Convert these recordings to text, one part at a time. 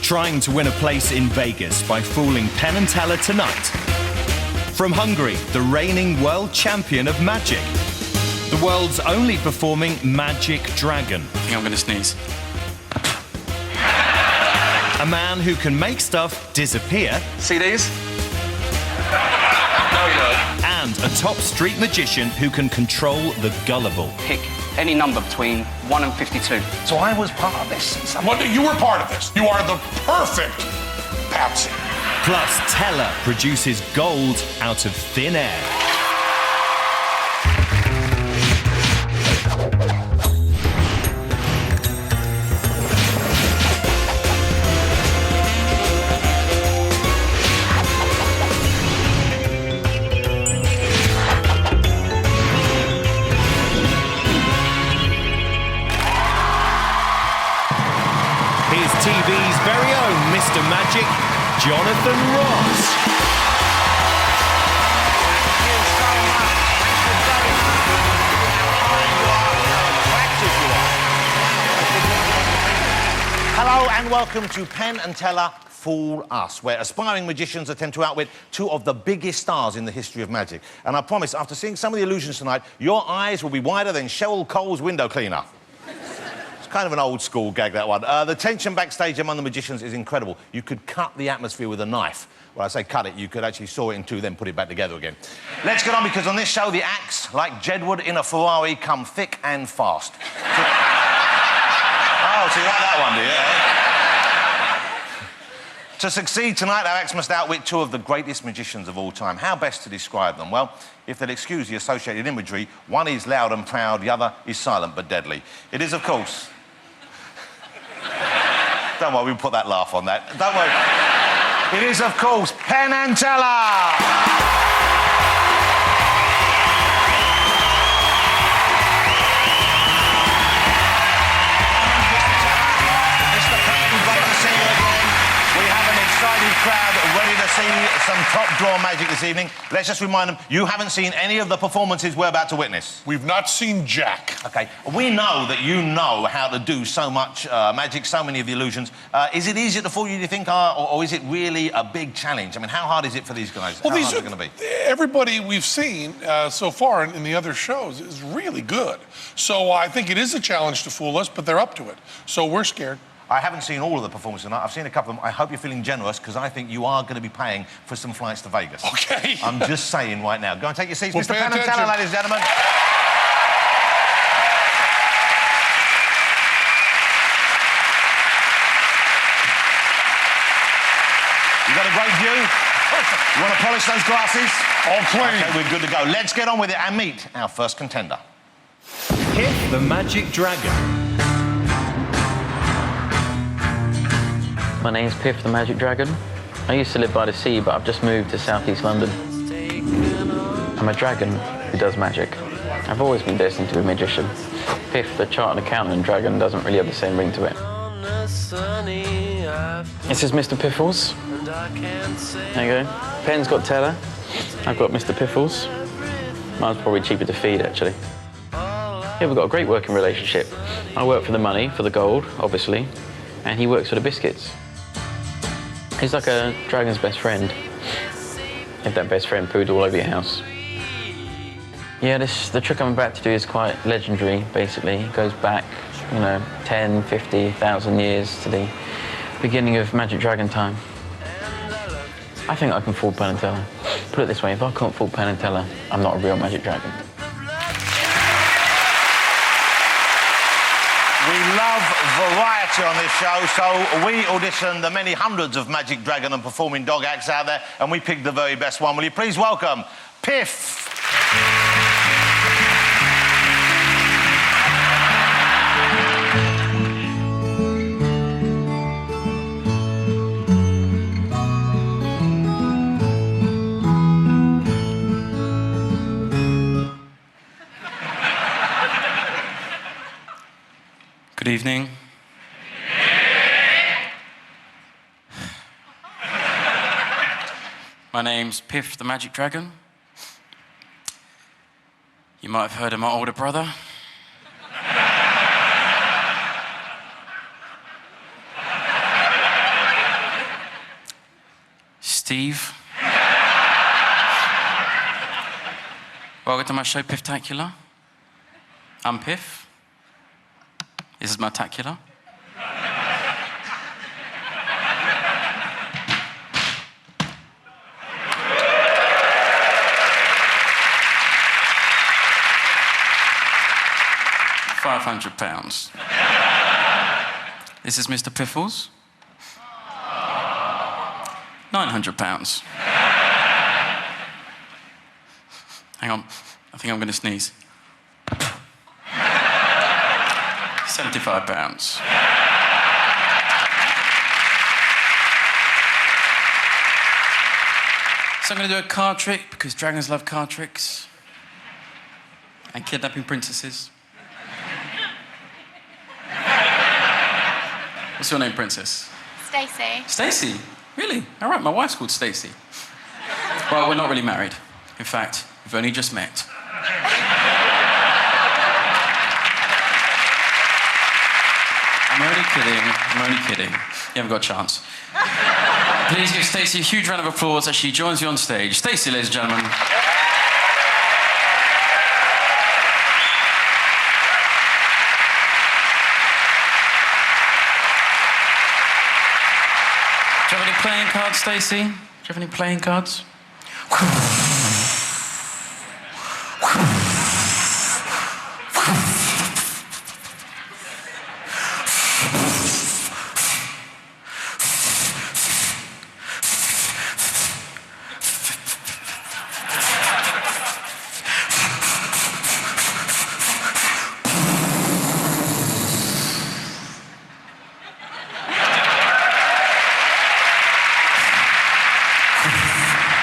trying to win a place in Vegas by fooling Penn and Teller tonight. From Hungary, the reigning world champion of magic. The world's only performing magic dragon. I think I'm going to sneeze. A man who can make stuff disappear. See these? No, you don't. And a top street magician who can control the gullible. Pick any number between 1 and 52. So I was part of this. Well, you were part of this. You are the perfect patsy. Plus, Teller produces gold out of thin air. TV's very own Mr. Magic, Jonathan Ross. Thank you so much. Thank you very much. How kind you are, how attractive you are. Hello and welcome to Penn and Teller Fool Us, where aspiring magicians attempt to outwit two of the biggest stars in the history of magic. And I promise, after seeing some of the illusions tonight, your eyes will be wider than Cheryl Cole's window cleaner. Kind of an old-school gag, that one. The tension backstage among the magicians is incredible. You could cut the atmosphere with a knife. Well, I say cut it, you could actually saw it in two, then put it back together again. Let's get on, because on this show, the acts, like Jedward in a Ferrari, come thick and fast. Oh, so you like that one, do you? To succeed tonight, our acts must outwit two of the greatest magicians of all time. How best to describe them? Well, if they'll excuse the associated imagery, one is loud and proud, the other is silent but deadly. It is, of course... Don't worry, we'll put that laugh on that. Don't worry. It is, of course, Penn and Teller. Mr. Penn, great to see you again. We have an excited crowd ready to see some top-draw magic this evening. Let's just remind them, you haven't seen any of the performances we're about to witness. We've not seen Jack. OK, we know that you know how to do so much magic, so many of the illusions. Is it easier to fool you, do you think, or is it really a big challenge? I mean, how hard is it for these guys? Well, how hard is it going to be? Everybody we've seen so far in the other shows is really good. So I think it is a challenge to fool us, but they're up to it. So we're scared. I haven't seen all of the performances tonight. I've seen a couple of them. I hope you're feeling generous, because I think you are going to be paying for some flights to Vegas. OK. I'm just saying right now. Go and take your seats, Well, Mr. pay Penn and attention. Teller, ladies and gentlemen. You got a great view? You want to polish those glasses? All clean. OK, we're good to go. Let's get on with it and meet our first contender. Hit the Magic Dragon. My name's Piff the Magic Dragon. I used to live by the sea, but I've just moved to southeast London. I'm a dragon who does magic. I've always been destined to be a magician. Piff, the chartered accountant dragon, doesn't really have the same ring to it. This is Mr. Piffles. There you go. Penn's got Teller. I've got Mr. Piffles. Mine's probably cheaper to feed, actually. Yeah, we've got a great working relationship. I work for the money, for the gold, obviously, and he works for the biscuits. He's like a dragon's best friend. If that best friend pooed all over your house. Yeah, the trick I'm about to do is quite legendary, basically. It goes back, 10, 50,000 years to the beginning of Magic Dragon time. I think I can fool Penn and Teller. Put it this way, if I can't fool Penn and Teller, I'm not a real Magic Dragon. We love variety on this show, so we auditioned the many hundreds of Magic Dragon and performing dog acts out there, and we picked the very best one. Will you please welcome Piff? Good evening. My name's Piff the Magic Dragon. You might have heard of my older brother. Steve. Welcome to my show, Piff-tacular. I'm Piff. This is my tacular. £500. This is Mr. Piffles. £900. Hang on, I think I'm going to sneeze. £75. So I'm going to do a card trick because dragons love card tricks and kidnapping princesses. What's your name, princess? Stacey. Stacey? Really? All right, my wife's called Stacey. Well, we're not really married. In fact, we've only just met. I'm only kidding. You haven't got a chance. Please give Stacey a huge round of applause as she joins you on stage. Stacey, ladies and gentlemen. Do you have any playing cards, Stacey? Do you have any playing cards?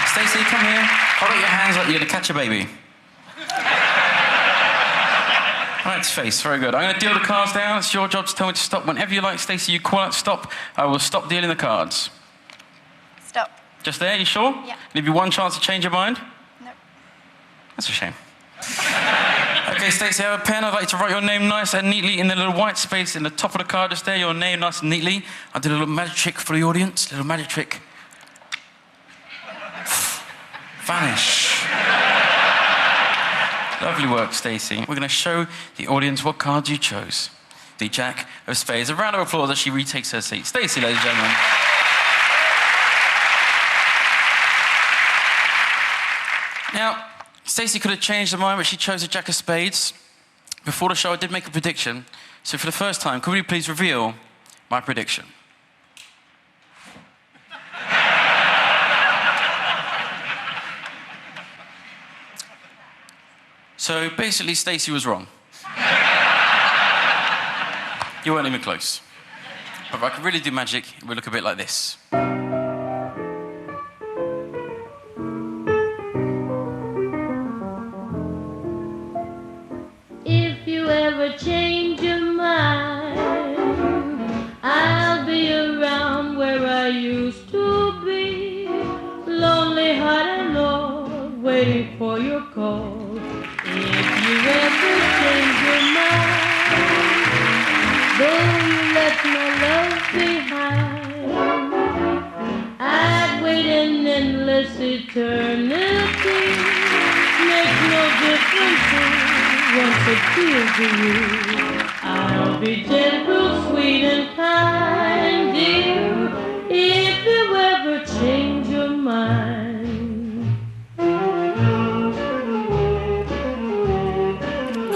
Stacey, come here. Hold out your hands like you're going to catch a baby. Right face, very good. I'm going to deal the cards down. It's your job to tell me to stop. Whenever you like, Stacey, you call out stop. I will stop dealing the cards. Stop. Just there, you sure? Yeah. Give you one chance to change your mind? No. That's a shame. Okay, Stacey, I have a pen. I'd like to write your name nice and neatly in the little white space in the top of the card just there. Your name nice and neatly. I'll do a little magic trick for the audience. Little magic trick. Vanish. Lovely work, Stacey. We're going to show the audience what cards you chose. The Jack of Spades. A round of applause as she retakes her seat. Stacey, ladies and gentlemen. Now, Stacey could have changed her mind, but she chose a Jack of Spades. Before the show, I did make a prediction. So for the first time, could we please reveal my prediction? So basically, Stacey was wrong. You weren't even close. But if I could really do magic, it would look a bit like this. If you ever change your mind, I'll be around where I used to be. Lonely heart and Lord, waiting for your call. If you ever change your mind, though you left my love behind, I'd wait an endless eternity. Makes no difference once it feels to you. I'll be gentle, sweet and kind, dear, if you ever change your mind.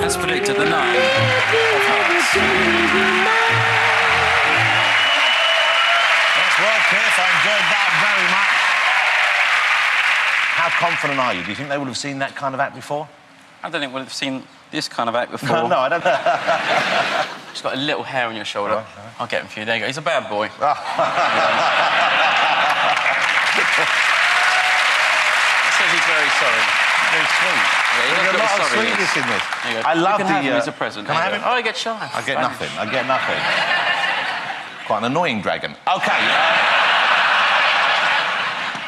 As predicted, the 9 of hearts. That's well, Cliff. I enjoyed that very much. How confident are you? Do you think they would have seen that kind of act before? I don't think we'll have seen this kind of act before. No, I don't know. Just got a little hair on your shoulder. Right. I'll get him for you. There you go. He's a bad boy. So Says he's very sorry. very sweet. Yeah, he There's does a look lot of sorry, sweetness yes. in this. There you go. I love you can have him as a present. Can I have him? Oh, I get shy. I get nothing. I get nothing. Quite an annoying dragon. Okay.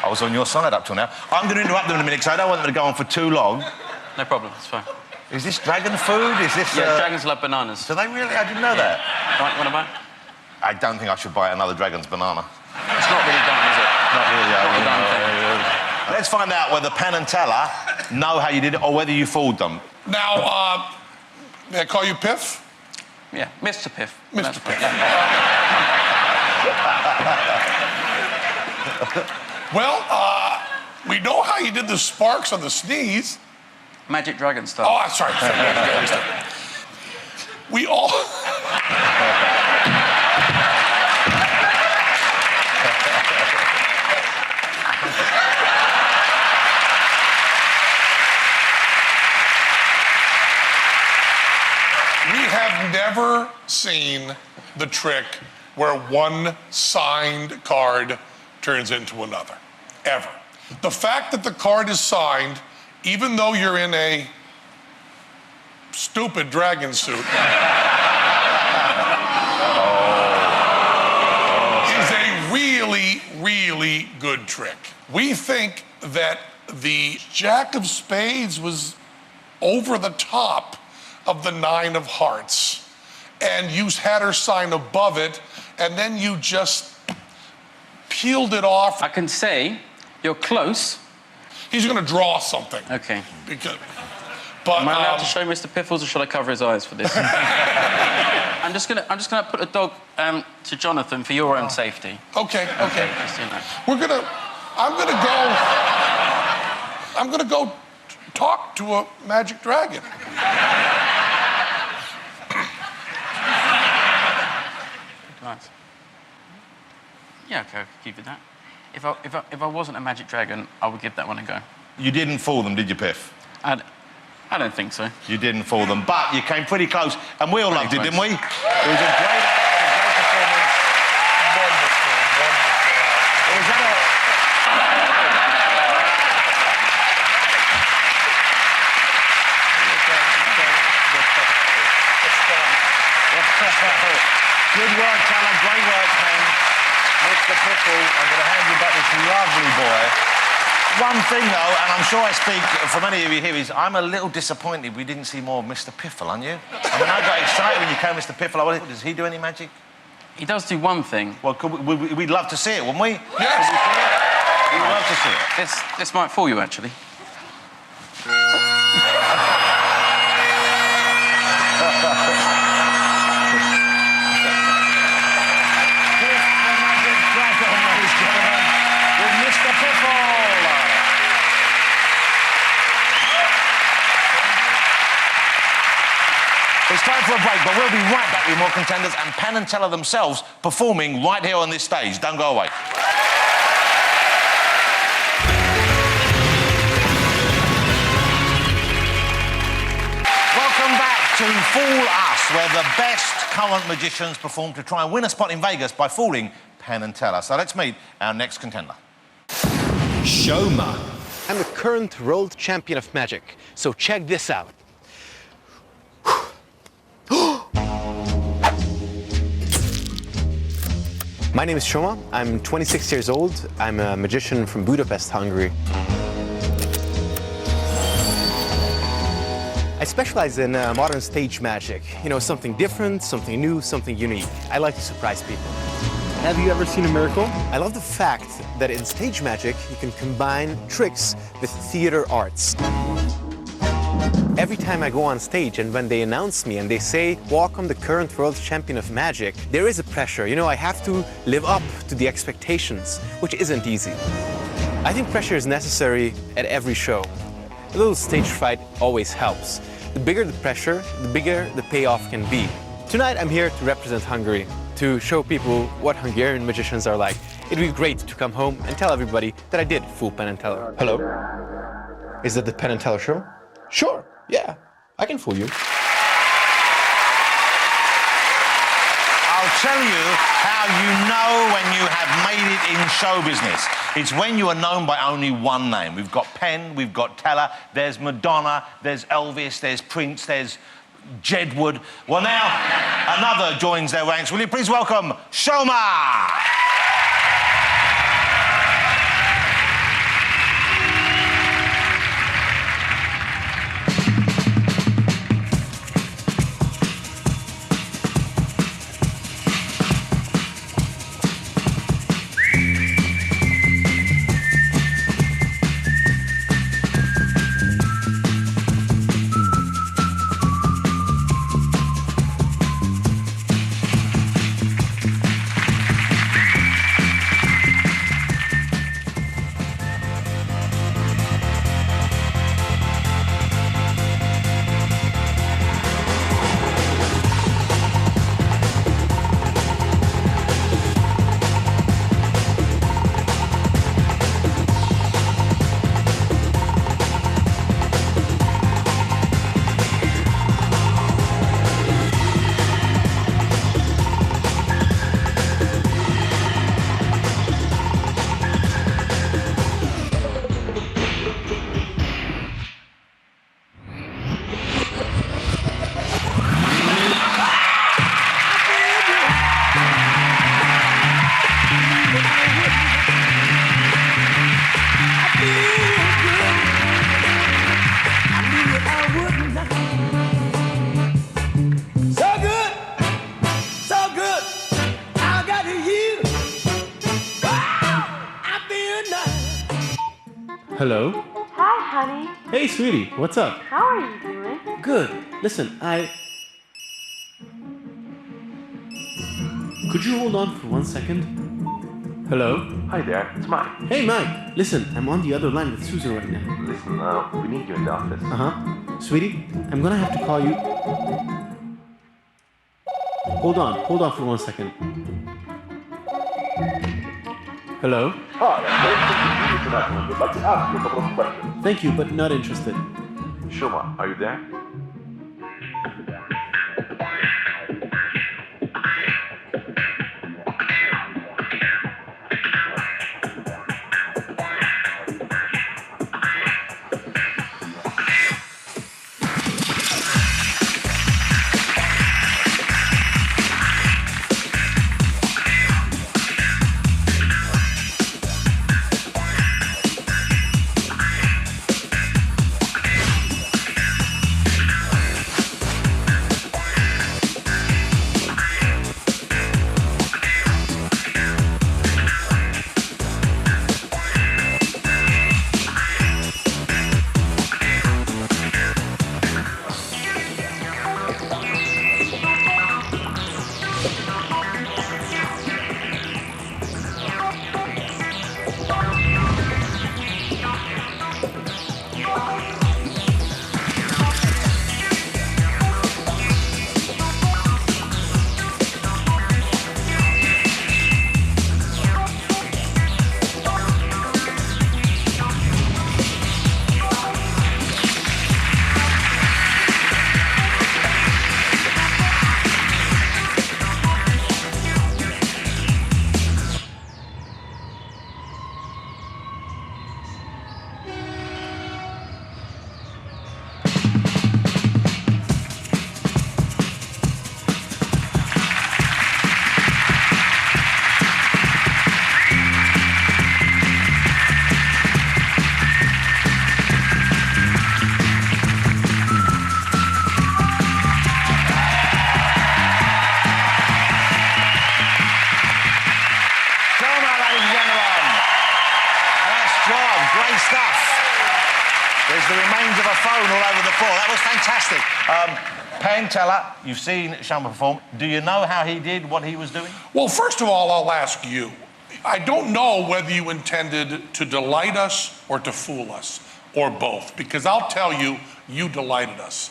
I was on your side up till now. I'm going to interrupt them in a minute because I don't want them to go on for too long. No problem. It's fine. Is this dragon food? Is this... Yeah, dragons love bananas. Do they really? I didn't know that. Right, want to buy? I don't think I should buy another dragon's banana. It's not really done, is it? Not really. Not a done thing. Let's find out whether Penn and Teller know how you did it or whether you fooled them. Now, may I call you Piff? Yeah, Mr. Piff. Mr. Piff. Well, we know how you did the sparks on the sneeze. Magic Dragon style. Oh, I'm sorry. We all... We have never seen the trick where one signed card turns into another, ever. The fact that the card is signed, even though you're in a stupid dragon suit, is a really, really good trick. We think that the Jack of Spades was over the top of the 9 of Hearts, and you had her sign above it, and then you just peeled it off. I can say you're close. He's going to draw something. Okay. Because, but Am I allowed to show Mr. Piffles, or should I cover his eyes for this? I'm just gonna put a dog to Jonathan for your own safety. Okay. Just do that. I'm gonna go talk to a magic dragon. Nice. Yeah, okay, I could keep it that. If I wasn't a magic dragon, I would give that one a go. You didn't fool them, did you, Piff? I don't think so. You didn't fool them, but you came pretty close, and we all loved it, didn't we? It was a great performance. Wonderful. It was Good work, Teller. Great work, Penn. Mr. Piffle, I'm going to hand you back this lovely boy. One thing, though, and I'm sure I speak for many of you here, is I'm a little disappointed we didn't see more of Mr. Piffle, aren't you? I mean, I got excited when you came, Mr. Piffle. Does he do any magic? He does do one thing. Well, we'd love to see it, wouldn't we? Yes. We'd love to see it. This might fool you, actually. It's time for a break, but we'll be right back with more contenders and Penn and Teller themselves performing right here on this stage. Don't go away. Welcome back to Fool Us, where the best current magicians perform to try and win a spot in Vegas by fooling Penn and Teller. So let's meet our next contender. Showman. I'm the current world champion of magic, so check this out. My name is Shoma. I'm 26 years old. I'm a magician from Budapest, Hungary. I specialize in modern stage magic. You know, something different, something new, something unique. I like to surprise people. Have you ever seen a miracle? I love the fact that in stage magic, you can combine tricks with theater arts. Every time I go on stage and when they announce me and they say, welcome the current world champion of magic, there is a pressure. You know, I have to live up to the expectations, which isn't easy. I think pressure is necessary at every show. A little stage fright always helps. The bigger the pressure, the bigger the payoff can be. Tonight I'm here to represent Hungary, to show people what Hungarian magicians are like. It'd be great to come home and tell everybody that I did fool Penn and Teller. Hello? Is that the Penn and Teller show? Sure, yeah, I can fool you. I'll tell you how you know when you have made it in show business. It's when you are known by only one name. We've got Penn, we've got Teller, there's Madonna, there's Elvis, there's Prince, there's Jedward. Well, now another joins their ranks. Will you please welcome Shoma? Hello? Hi, honey. Hey, sweetie, what's up? How are you doing? Good. Listen, Could you hold on for 1 second? Hello? Hi there, it's Mike. Hey, Mike. Listen, I'm on the other line with Susan right now. Listen, we need you in the office. Uh-huh. Sweetie, I'm gonna have to call you... Hold on for 1 second. Hello? Hi, International. We'd like to ask you a couple of questions. Thank you, but not interested. Shuma, are you there? Great stuff. There's the remains of a phone all over the floor. That was fantastic. Penn, Teller, you've seen Shuma perform. Do you know how he did what he was doing? Well, first of all, I'll ask you. I don't know whether you intended to delight us or to fool us, or both, because I'll tell you, you delighted us.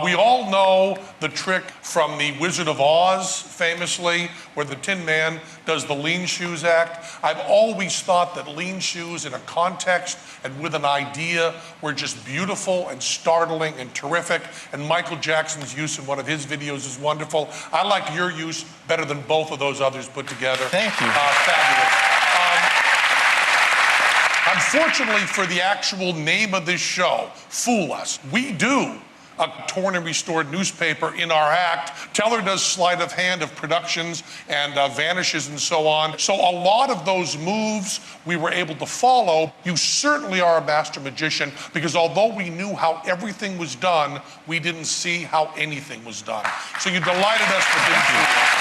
We all know the trick from the Wizard of Oz, famously, where the Tin Man does the lean shoes act. I've always thought that lean shoes in a context and with an idea were just beautiful and startling and terrific, and Michael Jackson's use in one of his videos is wonderful. I like your use better than both of those others put together. Thank you. Fabulous. Unfortunately for the actual name of this show, Fool Us, we do a torn and restored newspaper in our act. Teller does sleight of hand of productions and vanishes and so on. So a lot of those moves we were able to follow. You certainly are a master magician, because although we knew how everything was done, we didn't see how anything was done. So you delighted us, but didn't fool us.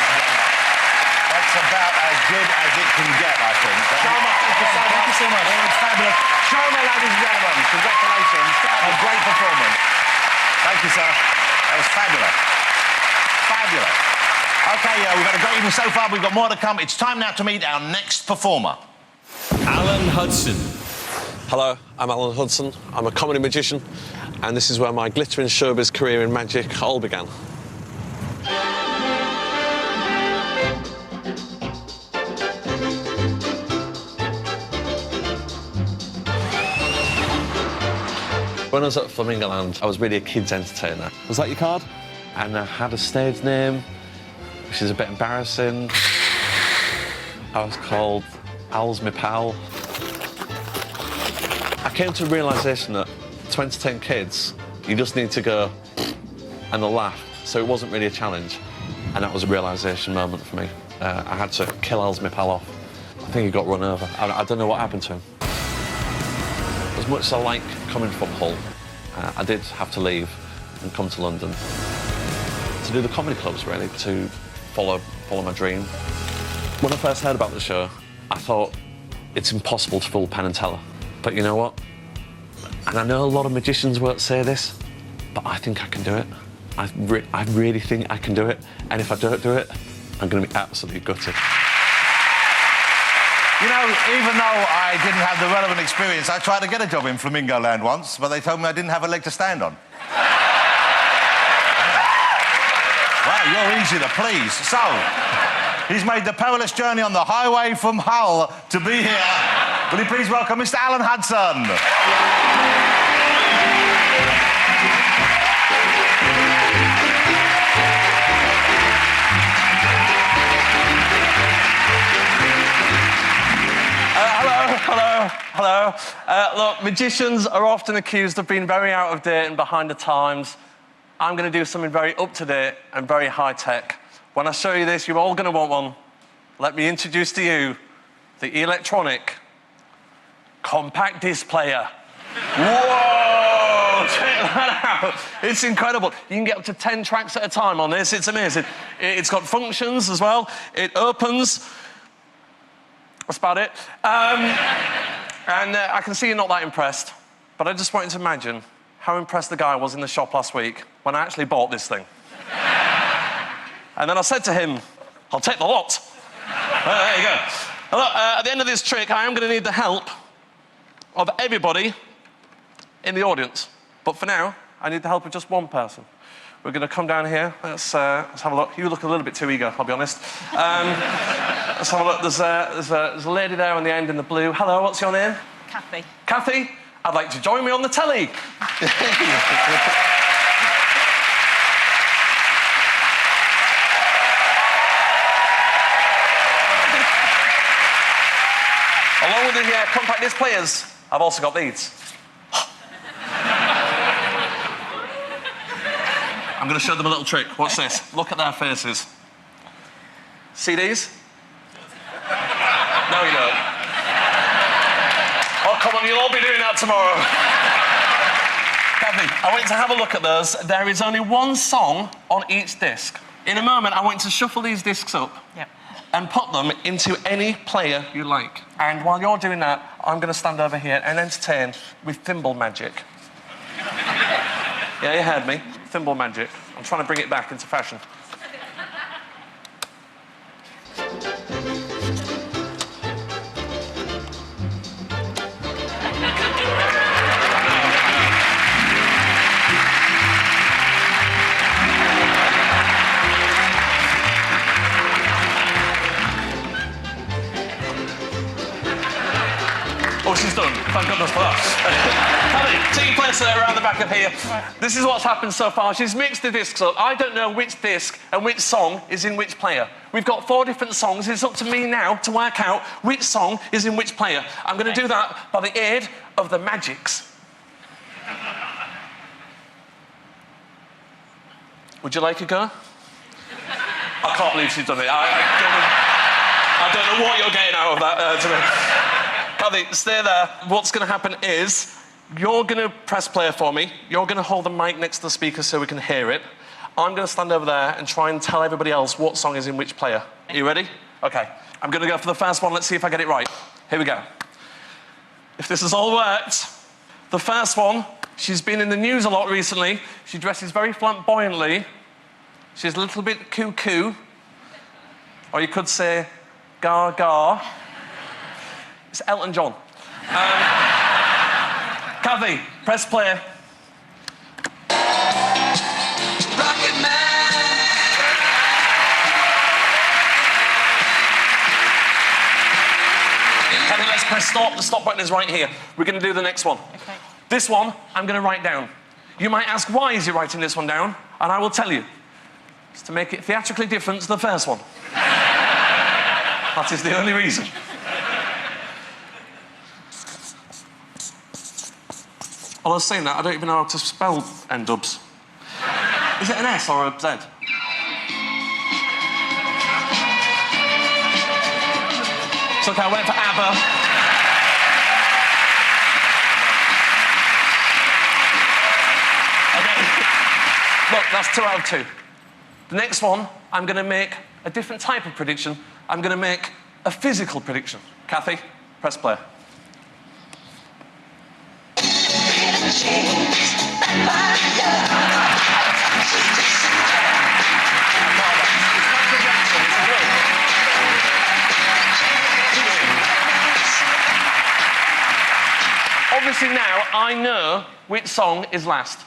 That's about as good as it can get, I think. Shuma, thank you so much. It was fabulous. Shuma, ladies and gentlemen, congratulations. A great performance. Thank you, sir. That was fabulous. Fabulous. OK, we've had a great evening so far. We've got more to come. It's time now to meet our next performer. Alan Hudson. Hello, I'm Alan Hudson. I'm a comedy magician, and this is where my glittering showbiz career in magic all began. When I was at Flamingoland, I was really a kid's entertainer. Was that your card? And I had a stage name, which is a bit embarrassing. I was called Al's My Pal. I came to a realisation that to entertain kids, you just need to go and they'll laugh. So it wasn't really a challenge. And that was a realisation moment for me. I had to kill Al's My Pal off. I think he got run over. I don't know what happened to him. As much as I like coming from Hull, I did have to leave and come to London to do the comedy clubs, really, to follow my dream. When I first heard about the show, I thought it's impossible to fool Penn and Teller. But you know what? And I know a lot of magicians won't say this, but I think I can do it. I really think I can do it. And if I don't do it, I'm going to be absolutely gutted. You know, even though I didn't have the relevant experience, I tried to get a job in Flamingo Land once, but they told me I didn't have a leg to stand on. Wow, you're easy to please. So, he's made the perilous journey on the highway from Hull to be here. Will you please welcome Mr. Alan Hudson? Hello. Look, magicians are often accused of being very out of date and behind the times. I'm going to do something very up-to-date and very high-tech. When I show you this, you're all going to want one. Let me introduce to you the electronic compact disc player. Whoa! Check that out. It's incredible. You can get up to 10 tracks at a time on this. It's amazing. It's got functions as well. It opens. That's about it. And I can see you're not that impressed, but I just want you to imagine how impressed the guy was in the shop last week when I actually bought this thing. And then I said to him, I'll take the lot. There you go. Look, at the end of this trick, I am going to need the help of everybody in the audience. But for now, I need the help of just one person. We're going to come down here. Let's have a look. You look a little bit too eager, I'll be honest. Let's have a look. There's a lady there on the end in the blue. Hello, what's your name? Kathy. Kathy, I'd like to join me on the telly. Along with the compact disc players, I've also got these. I'm going to show them a little trick. Watch this. Look at their faces. See these? No, you don't. Oh, come on, you'll all be doing that tomorrow. Kathy, I want you to have a look at those. There is only one song on each disc. In a moment, I want you to shuffle these discs up and put them into any player you like. And while you're doing that, I'm going to stand over here and entertain with thimble magic. Yeah, you heard me. Thimble magic. I'm trying to bring it back into fashion. Oh, she's done. Thank goodness for that. Kelly, take your place there around the back of here. This is what's happened so far. She's mixed the discs up. I don't know which disc and which song is in which player. We've got 4 different songs. It's up to me now to work out which song is in which player. I'm going to do that by the aid of the magics. Would you like a go? I can't believe she's done it. I don't know what you're getting out of that to me. Kathy, stay there. What's going to happen is you're going to press play for me. You're going to hold the mic next to the speaker so we can hear it. I'm going to stand over there and try and tell everybody else what song is in which player. Are you ready? OK. I'm going to go for the first one. Let's see if I get it right. Here we go. If this has all worked, the first one, she's been in the news a lot recently. She dresses very flamboyantly. She's a little bit cuckoo. Or you could say gaga. It's Elton John. Kathy, press play. Rocket Man. Kathy, let's press stop. The stop button is right here. We're going to do the next one. Okay. This one, I'm going to write down. You might ask, why is he writing this one down? And I will tell you. It's to make it theatrically different to the first one. That is the only reason. Well, I was saying that, I don't even know how to spell N-dubs. Is it an S or a Z? It's okay, I went for ABBA. Okay. Look, that's 2 out of 2. The next one, I'm going to make a different type of prediction. I'm going to make a physical prediction. Kathy, press play. Obviously now I know which song is last.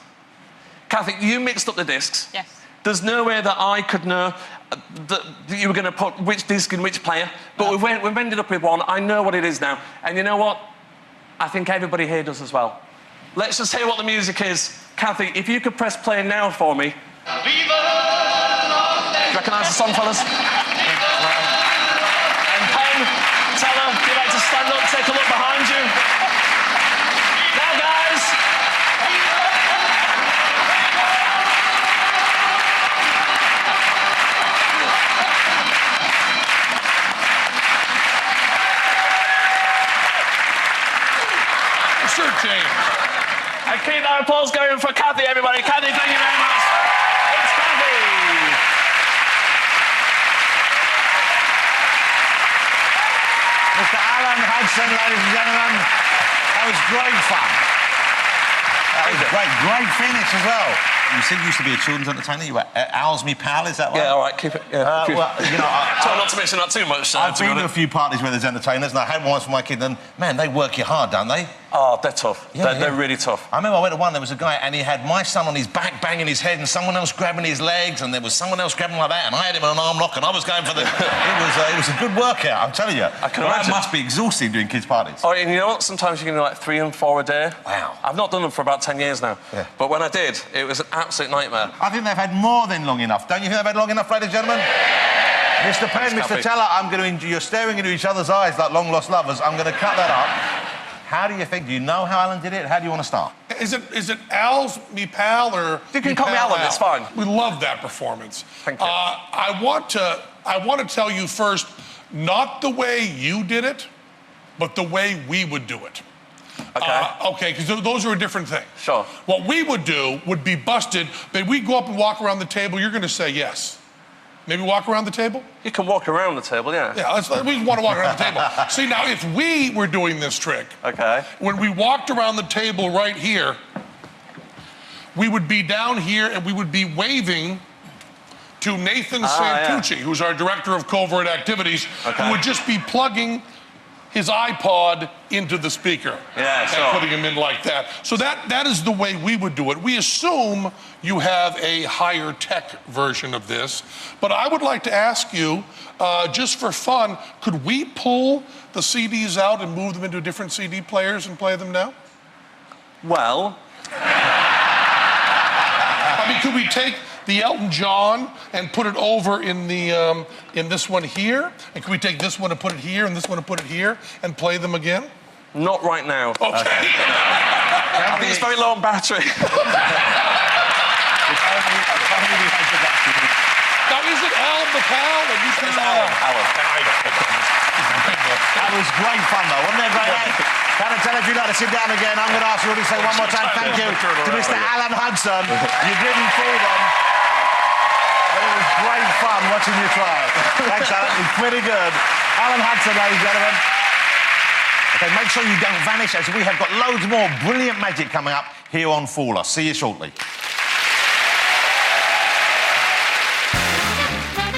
Kathy, you mixed up the discs. Yes. There's no way that I could know that you were going to put which disc in which player, but we've ended up with one. I know what it is now. And you know what? I think everybody here does as well. Let's just hear what the music is. Kathy, if you could press play now for me. Recognise the song, fellas? And Penn, Teller, if you'd like to stand up, take a look behind you. Now, guys. Sure, James. And keep that applause going for Kathy, everybody. Kathy, thank you very much. It's Kathy. Mr. Alan Hudson, ladies and gentlemen. That was great fun. That was great finish as well. You said you used to be a children's entertainer. You were Al's Me Pal, is that right? Yeah, all right, keep it. Yeah, Well, you know, try not to mention that too much. I've been to a few parties where there's entertainers, and I had one once for my kid, and man, they work you hard, don't they? Oh, they're tough. Yeah, They're really tough. I remember I went to one, there was a guy, and he had my son on his back, banging his head, and someone else grabbing his legs, and there was someone else grabbing like that, and I had him on an arm lock, and I was going for the... it was a good workout, I'm telling you. I can imagine. It must be exhausting doing kids' parties. Oh, and you know what? Sometimes you can do like 3 and 4 a day. Wow. I've not done them for about 10 years now. Yeah. But when I did, it was an absolute nightmare. I think they've had more than long enough. Don't you think they've had long enough, ladies and gentlemen? Mr. Penn, Thanks, Mr. Cappy. Teller, you're staring into each other's eyes like long-lost lovers. I'm going to cut that up. How do you think? Do you know how Alan did it? How do you want to start? Is it Al's Me Pal or You can Me call me Pal Alan, Al? it's fine. We love that performance. Thank you. I want to tell you first, not the way you did it, but the way we would do it. Okay. Okay, because those are a different thing. Sure. What we would do would be busted, but we go up and walk around the table, you're going to say yes. Maybe walk around the table? You can walk around the table, yeah. Yeah, we want to walk around the table. See, now, if we were doing this trick, Okay. when we walked around the table right here, we would be down here and we would be waving to Nathan Santucci, who's our director of covert activities, who would just be plugging his iPod into the speaker. Yeah, sure. And putting him in like that. So that is the way we would do it. We assume you have a higher tech version of this, but I would like to ask you, just for fun, could we pull the CDs out and move them into different CD players and play them now? Well... I mean, could we take the Elton John and put it over in the in this one here? And could we take this one and put it here and this one and put it here and play them again? Not right now. Okay. I think it's very low on battery. Now, is it Al the Pal or you say Al? That was great fun, though, wasn't it? Great. Can I tell if you'd like to sit down again? I'm going to ask you to say one more time thank you to Mr. Alan Hudson. You didn't fool them. But it was great fun watching you try. Thanks, Alan. It was pretty good. Alan Hudson, ladies and gentlemen. OK, make sure you don't vanish, as we have got loads more brilliant magic coming up here on Fool Us. See you shortly.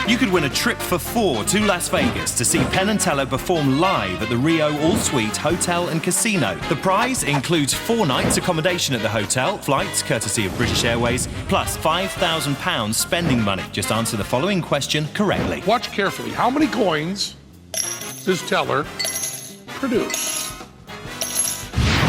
You could win a trip for 4 to Las Vegas to see Penn and Teller perform live at the Rio All-Suite Hotel and Casino. The prize includes 4 nights accommodation at the hotel, flights courtesy of British Airways, plus £5,000 spending money. Just answer the following question correctly. Watch carefully. How many coins does Teller produce?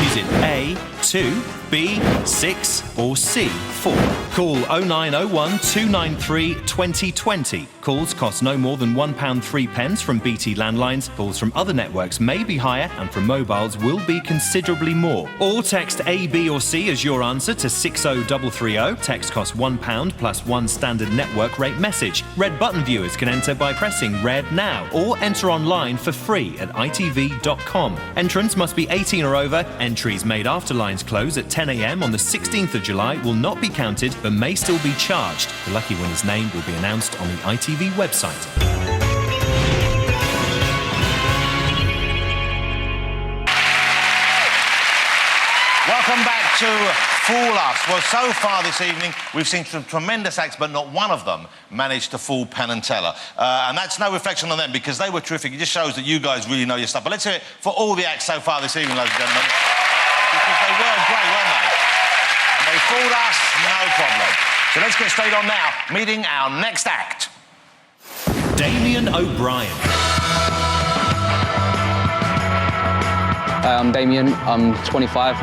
Is it A, 2, B, 6 or C, 4? Call 0901 293 2020. Calls cost no more than £1.03 from BT landlines. Calls from other networks may be higher and from mobiles will be considerably more. Or text A, B or C as your answer to 60330. Text costs £1 plus 1 standard network rate message. Red button viewers can enter by pressing Red Now or enter online for free at itv.com. Entrants must be 18 or over. Entries made after lines close at 10 a.m. on the 16th of July will not be counted but may still be charged. The lucky winner's name will be announced on the ITV website. Welcome back to fool us. Well, so far this evening, we've seen some tremendous acts, but not one of them managed to fool Penn and Teller. And that's no reflection on them, because they were terrific. It just shows that you guys really know your stuff. But let's hear it for all the acts so far this evening, ladies and gentlemen. Because they were great, weren't they? And they fooled us, no problem. So let's get straight on now, meeting our next act. Damien O'Brien. I'm Damien, I'm 25.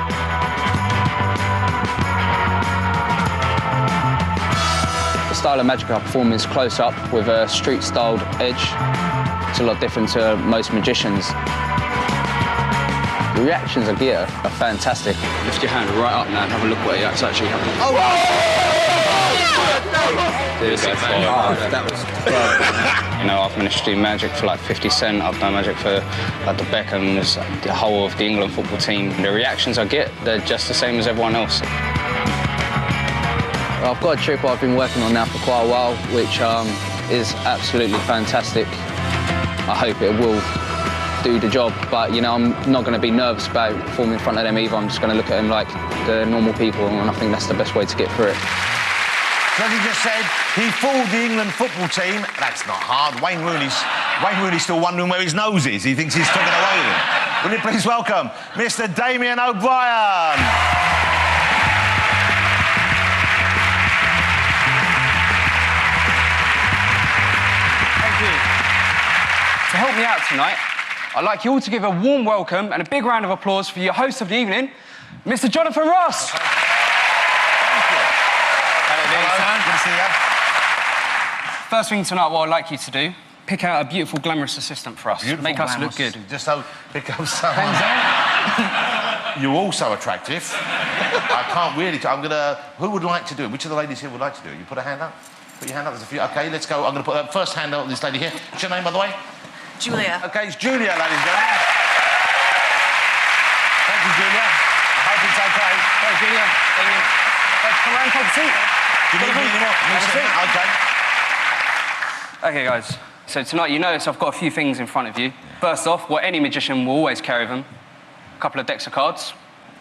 The style of magic I perform is close-up with a street-styled edge. It's a lot different to most magicians. The reactions I get are fantastic. Lift your hand right up now and have a look what it's actually happening. Oh! That was you know, I've managed to do magic for like 50 Cent. I've done magic for like the Beckhams, the whole of the England football team. The reactions I get, they're just the same as everyone else. I've got a trick I've been working on now for quite a while, which is absolutely fantastic. I hope it will do the job, but you know, I'm not going to be nervous about performing in front of them either. I'm just going to look at them like the normal people, and I think that's the best way to get through it. So as he just said, he fooled the England football team. That's not hard. Wayne Rooney's still wondering where his nose is. He thinks he's taken away with him. Will you please welcome Mr. Damien O'Brien? Thank you. To help me out tonight, I'd like you all to give a warm welcome and a big round of applause for your host of the evening, Mr. Jonathan Ross. Thank you. Hello. Good to see you. First thing tonight, what I'd like you to do, pick out a beautiful, glamorous assistant for us. Beautiful, make us look glamorous. good. Just so pick up someone. You're also attractive. I can't really... Who would like to do it? Which of the ladies here would like to do it? You put a hand up? Put your hand up. There's a few. OK, let's go. I'm going to put the first hand up on this lady here. What's your name, by the way? Julia. OK, it's Julia, ladies and gentlemen. Thank you, Julia. I hope it's OK. Hey, Julia. Let's come around and take a seat. Do you need me anymore? OK. OK, guys. So tonight, you notice I've got a few things in front of you. First off, what any magician will always carry with them, a couple of decks of cards.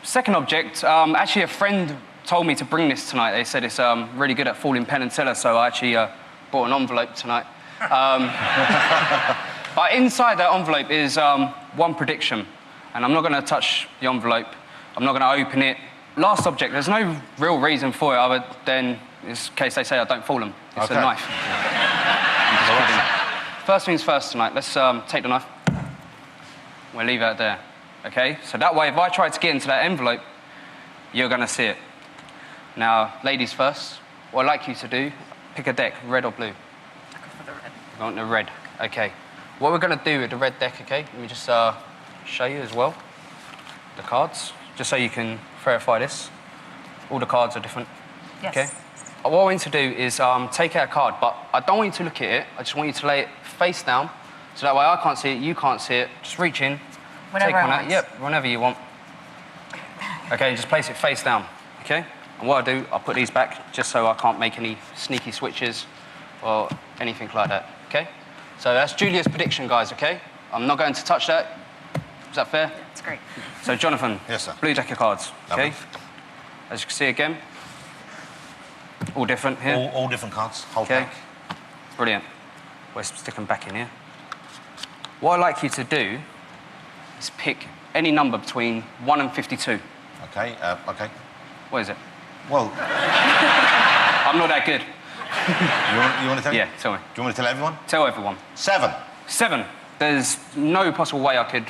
Second object, actually a friend told me to bring this tonight. They said it's really good at fooling Penn and Teller, so I actually brought an envelope tonight. But inside that envelope is one prediction, and I'm not going to touch the envelope. I'm not going to open it. Last object, there's no real reason for it other than in case they say I don't fool them. It's a knife. I'm just kidding. First things first tonight, let's take the knife. We'll leave it there, OK? So that way, if I try to get into that envelope, you're going to see it. Now, ladies first, what I'd like you to do, pick a deck, red or blue? I'll go for the red. You want the red, OK. What we're going to do with the red deck, OK, let me just show you as well, the cards, just so you can verify this. All the cards are different. Yes. Okay. What I want you to do is take out a card, but I don't want you to look at it. I just want you to lay it face down, so that way I can't see it, you can't see it. Just reach in, Whenever take one I out. want. Yep, whenever you want. Okay, just place it face down. Okay. And what I do, I'll put these back just so I can't make any sneaky switches or anything like that. Okay. So that's Julia's prediction, guys. Okay. I'm not going to touch that. Is that fair? That's great. So Jonathan. Yes, sir. Blue deck of cards. Okay. Lovely. As you can see again. All different here. All different cards. Hold Okay. back. Brilliant. We'll stick them back in here. What I'd like you to do is pick any number between 1 and 52. OK, OK. What is it? Well... I'm not that good. You want to tell me? Yeah, tell me. Do you want to tell everyone? Tell everyone. 7. 7. There's no possible way I could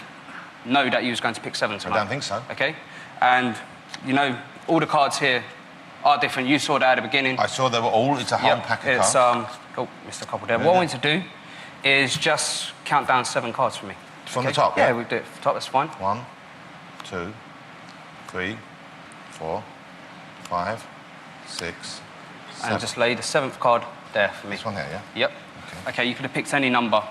know that you was going to pick 7 tonight. I don't think so. OK? And, you know, all the cards here are different. You saw that at the beginning. I saw they were all... It's a whole pack of cards. Oh, missed a couple there. What I want you to do is just count down 7 cards for me. From Okay? the top, Yeah, we do it from the top, that's fine. 1, 2, 3, 4, 5, 6, 7. And just lay the 7th card there for me. This one here, yeah? Yep. Okay, you could have picked any number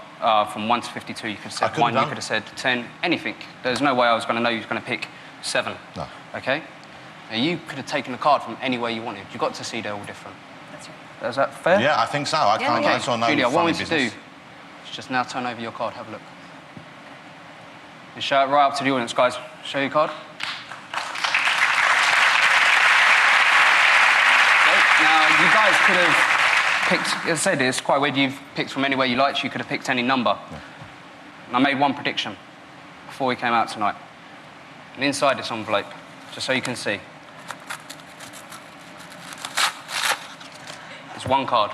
from 1 to 52. You could have said 1, you could have said 10, anything. There's no way I was going to know you was going to pick 7. No. Okay? Now, you could have taken a card from anywhere you wanted. You got to see they're all different. That's right. Is that fair? Yeah, I think so. I can't... I saw no Julia, what I funny want you to do business. is just now turn over your card. Have a look. And show it right up to the audience, guys. Show your card. guys could have picked, as I said, it's quite weird, you've picked from anywhere you liked, you could have picked any number. Yeah. And I made one prediction before we came out tonight. And inside this envelope, just so you can see, it's one card.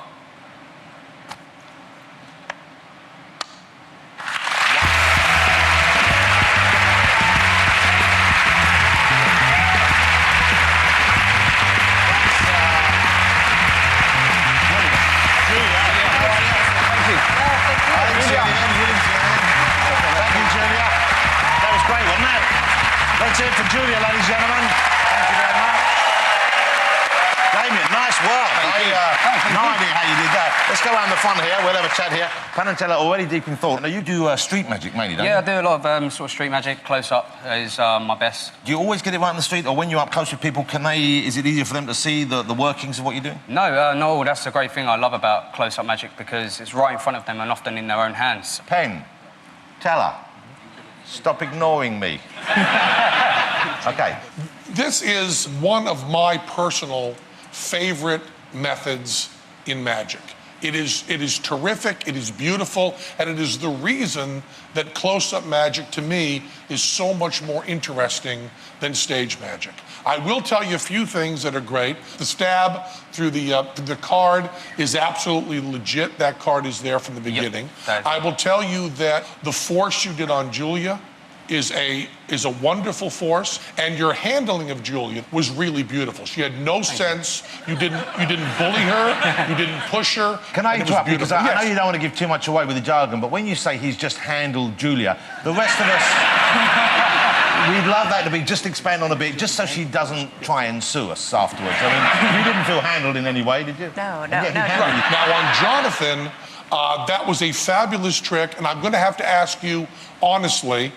Let's hear it for Julia, ladies and gentlemen. Thank you very much. Damien, nice work. No idea how you did that. Let's go around the front here. We'll have a chat here. Penn and Teller, already deep in thought. Now, you do street magic mainly, don't you? Yeah, I do a lot of sort of street magic. Close-up is my best. Do you always get it right in the street, or when you're up close with people, is it easier for them to see the workings of what you're doing? No, that's the great thing I love about close-up magic, because it's right in front of them and often in their own hands. Penn, Teller, stop ignoring me. Okay. This is one of my personal favorite methods in magic. It is terrific, it is beautiful, and it is the reason that close-up magic, to me, is so much more interesting than stage magic. I will tell you a few things that are great. The stab through the card is absolutely legit. That card is there from the beginning. Yep. I will tell you that the force you did on Julia is a wonderful force, and your handling of Julia was really beautiful. She had no sense. You didn't bully her. You didn't push her. Can I interrupt you? Because I know you don't want to give too much away with the jargon, but when you say he's just handled Julia, the rest of us, we'd love that to be just expand on a bit, just so she doesn't try and sue us afterwards. I mean, you didn't feel handled in any way, did you? No. Now on Jonathan, that was a fabulous trick, and I'm going to have to ask you honestly.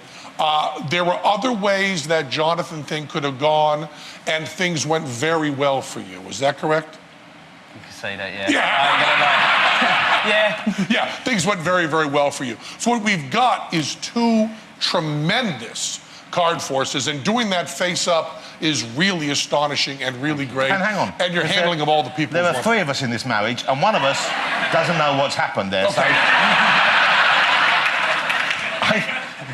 There were other ways that Jonathan thing could have gone, and things went very well for you. Is that correct? You can say that, Yeah. Yeah, things went very, very well for you. So what we've got is two tremendous card forces, and doing that face-up is really astonishing and really great. And hang on. And your handling of all the people. There are three of us in this marriage, and one of us doesn't know what's happened there. Okay.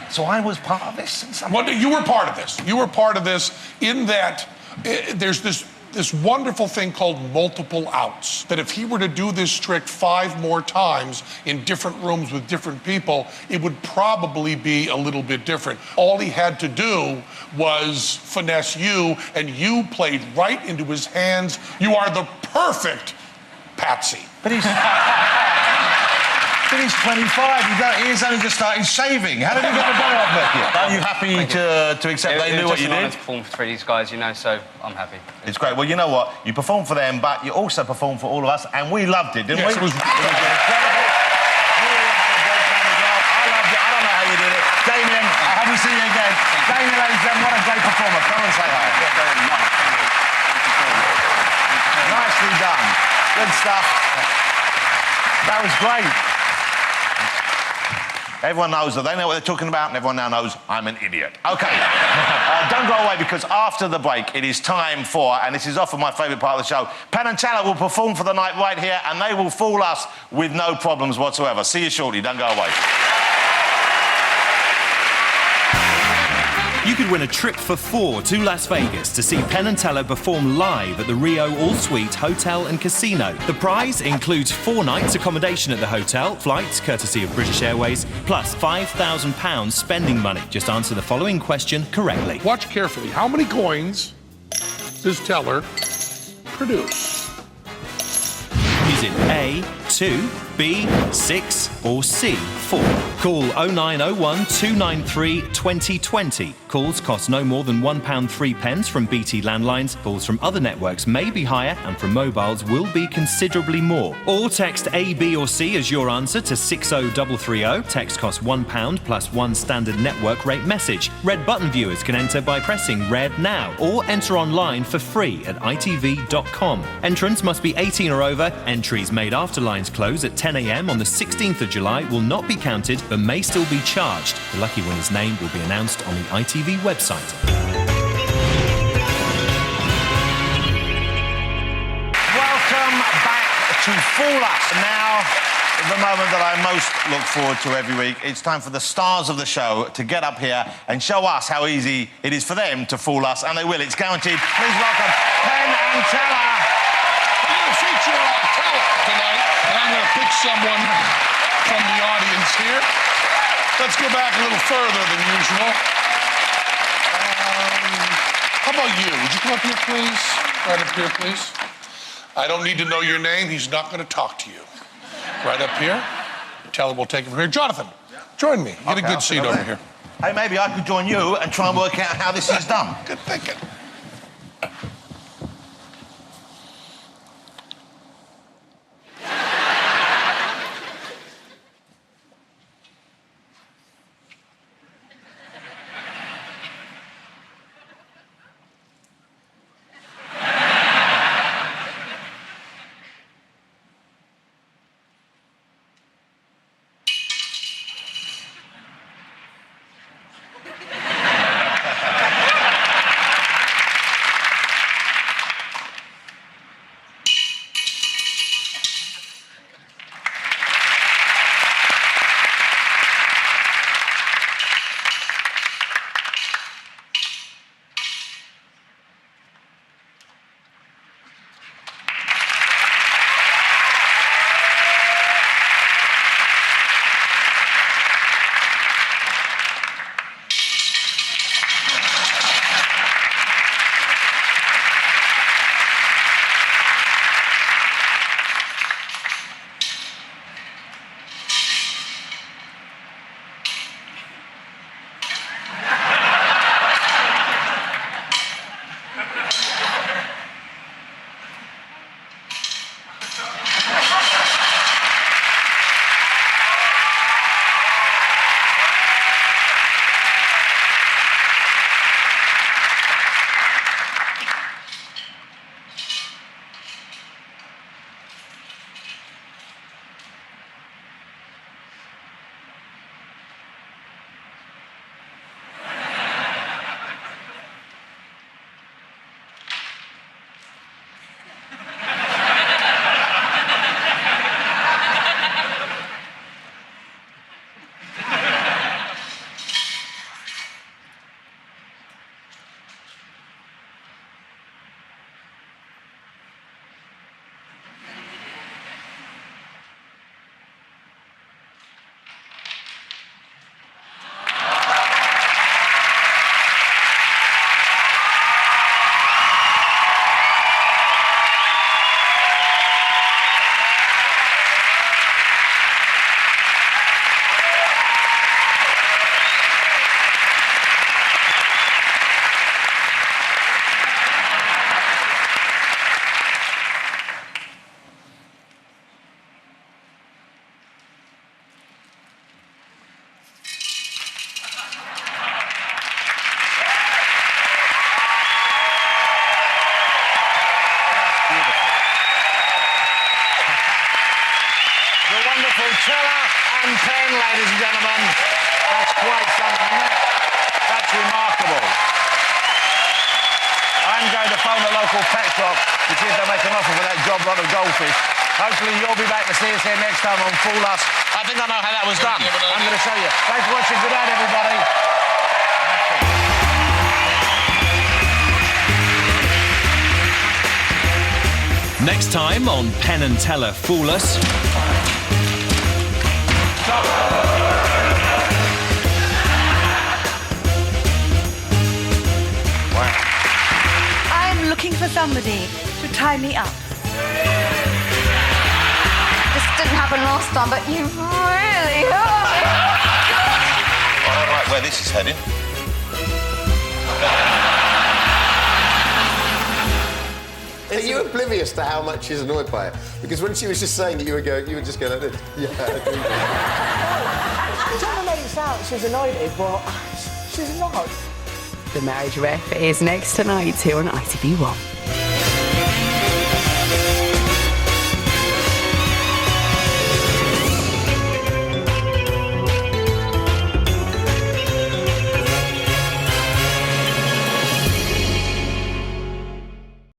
So I was part of this in some way? Well, you were part of this. You were part of this in that there's this wonderful thing called multiple outs. That if he were to do this trick 5 more times in different rooms with different people, it would probably be a little bit different. All he had to do was finesse you, and you played right into his hands. You are the perfect patsy. But he's 25. He's only just started shaving. How did he get the better off with you? Are you happy to accept they knew what you did? It was just an honor to perform for these guys, you know, so I'm happy. It's great. Well, you know what? You performed for them, but you also performed for all of us, and we loved it, didn't we? Yes, it was incredible. Really had a great time as well. I loved it. I don't know how you did it. Damien, I hope we see you again. Damien, ladies and gentlemen, what a great performer. Come and say hi. Nicely done. Good stuff. That was great. Everyone knows that they know what they're talking about, and everyone now knows I'm an idiot. OK. Don't go away, because after the break, it is time for, and this is often my favourite part of the show, Penn and Teller will perform for the night right here, and they will fool us with no problems whatsoever. See you shortly. Don't go away. You could win a trip for 4 to Las Vegas to see Penn and Teller perform live at the Rio All-Suite Hotel and Casino. The prize includes 4 nights accommodation at the hotel, flights courtesy of British Airways, plus £5,000 spending money. Just answer the following question correctly. Watch carefully. How many coins does Teller produce? Is it A, 2, B, 6 or C, 4? Call 0901 293 2020. Calls cost no more than £1.03 from BT landlines. Calls from other networks may be higher, and from mobiles will be considerably more. Or text A, B or C as your answer to 60330. Text costs £1 plus 1 standard network rate message. Red button viewers can enter by pressing Red Now, or enter online for free at itv.com. Entrants must be 18 or over. Entries made after lines close at 10 a.m. on the 16th of July will not be counted, but may still be charged. The lucky winner's name will be announced on the ITV website. Welcome back fool us. Now, the moment that I most look forward to every week. It's time for the stars of the show to get up here and show us how easy it is for them to fool us, and they will. It's guaranteed. Please welcome Penn and Teller. We're going to feature Teller tonight, and I'm going to pick someone from the audience here. Let's go back a little further than usual. How about you? Would you come up here, please? Right up here, please. I don't need to know your name. He's not going to talk to you. Right up here. Teller will take it from here. Jonathan, join me. Get a good seat over here. Hey, maybe I could join you and try and work out how this is done. Good thinking. Teller and Penn, ladies and gentlemen. That's quite something, isn't it? That's remarkable. I'm going to phone the local pet shop to see if they make an offer for that job lot of goldfish. Hopefully you'll be back to see us here next time on Fool Us. I think I know how that was done. I'm going to show you. Thanks for watching. Good night, everybody. Next time on Penn and Teller Fool Us. I'm looking for somebody to tie me up. This didn't happen last time, but you really hurt me. I don't like where this is heading. Are you oblivious to how much she's annoyed by it? Because when she was just saying that you were just going like this. Yeah, I agree. Jenna makes out she's annoyed, but she's not. The Marriage Ref is next tonight here on ITV1.